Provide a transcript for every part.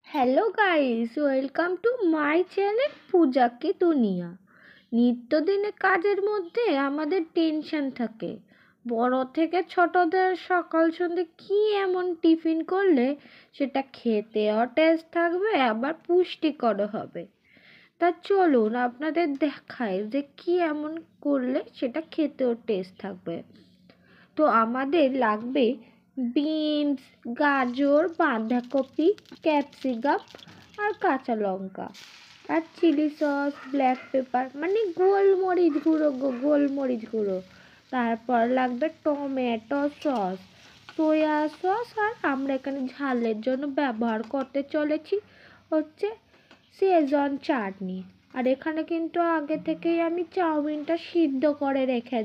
Hello guys, welcome to my channel Puja ki Duniya. নিত্যদিনের কাজের মধ্যে আমাদের টেনশন থাকে। বড় থেকে ছোটদের সকাল সন্ধ্যে কি এমন টিফিন করলে সেটা খেতেও টেস্ট থাকবে, আবার পুষ্টিকরও হবে। তা চলুন আপনাদের দেখায় যে কি এমন করলে সেটা খেতেও টেস্ট থাকবে। তো আমাদের লাগবে বিনস, গাজর, বাঁধাকপি, ক্যাপসিকাম আর কাঁচা লঙ্কা আর চিলি সস, ব্ল্যাক পেপার মানে গোলমরিচ গুঁড়ো। তারপর লাগবে টমেটো সস, সোয়া সস, আর আমরা এখানে ঝালের জন্য ব্যবহার করতে চলেছি হচ্ছে শেজওয়ান চাটনি। আর এখানে কিন্তু আগে থেকেই আমি চাউমিনটা সিদ্ধ করে রেখে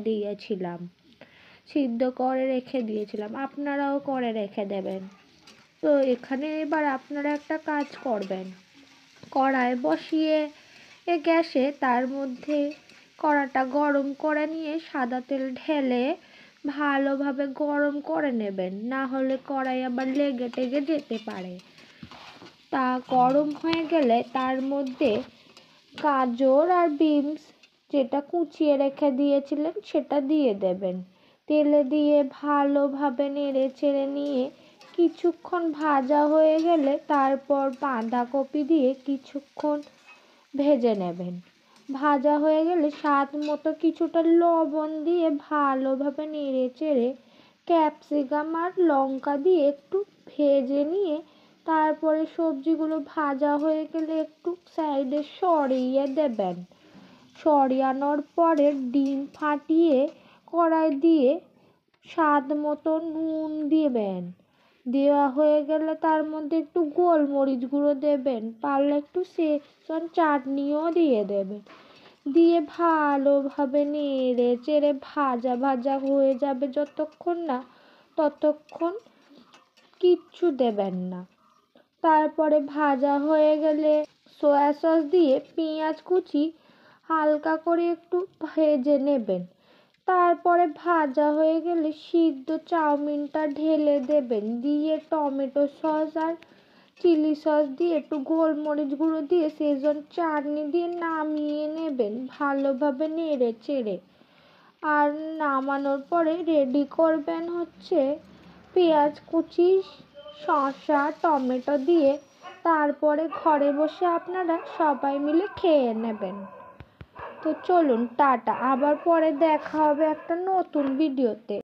দিয়েছিলাম, আপনারাও করে রেখে দেবেন। তো এখানে এবার আপনারা একটা কাজ করবেন, কড়াই বসিয়ে গ্যাসে তার মধ্যে কড়াটা গরম করে নিয়ে সাদা তেল ঢেলে ভালোভাবে গরম করে নেবেন, না হলে কড়াই আবার লেগে টেগে যেতে পারে। তা গরম হয়ে গেলে তার মধ্যে গাজর আর বিনস যেটা কুচিয়ে রেখে দিয়েছিলেন সেটা দিয়ে দেবেন। তেলে দিয়ে ভালোভাবে নেড়ে চেড়ে নিয়ে কিছুক্ষণ ভাজা হয়ে গেলে তারপর বাঁধাকপি দিয়ে কিছুক্ষণ ভেজে নেবেন। ভাজা হয়ে গেলে স্বাদ মতো কিছুটা লবণ দিয়ে ভালোভাবে নেড়ে চেড়ে ক্যাপসিকাম আর লঙ্কা দিয়ে একটু ভেজে নিয়ে তারপরে সবজিগুলো ভাজা হয়ে গেলে একটু সাইডে সরিয়ে দেবেন। সরিয়ানোর পরে ডিম ফাটিয়ে কড়াই দিয়ে স্বাদ মতো নুন দিবেন। দেওয়া হয়ে গেলে তার মধ্যে একটু গোলমরিচ গুঁড়ো দেবেন, পারলে একটু শেজওয়ান চাটনিও দিয়ে দেবেন। দিয়ে ভালোভাবে নেড়ে চেড়ে ভাজা ভাজা হয়ে যাবে যতক্ষণ না, ততক্ষণ কিচ্ছু দেবেন না। তারপরে ভাজা হয়ে গেলে সয়া সস দিয়ে পেঁয়াজ কুচি হালকা করে একটু ভেজে নেবেন। তারপরে ভাজা হয়ে গেলে সিদ্ধ চাউমিনটা ঢেলে দেবেন, দিয়ে টমেটো সস আর চিলি সস দিয়ে একটু গোলমরিচ গুঁড়ো দিয়ে শেজওয়ান চাটনি দিয়ে নামিয়ে নেবেন ভালোভাবে নেড়ে চেড়ে। আর নামানোর পরে রেডি করবেন হচ্ছে পেঁয়াজ কুচি, শসা, টমেটো দিয়ে। তারপরে ঘরে বসে আপনারা সবাই মিলে খেয়ে নেবেন। তো চলুন টাটা, আবার পরে দেখা হবে একটা নতুন ভিডিওতে।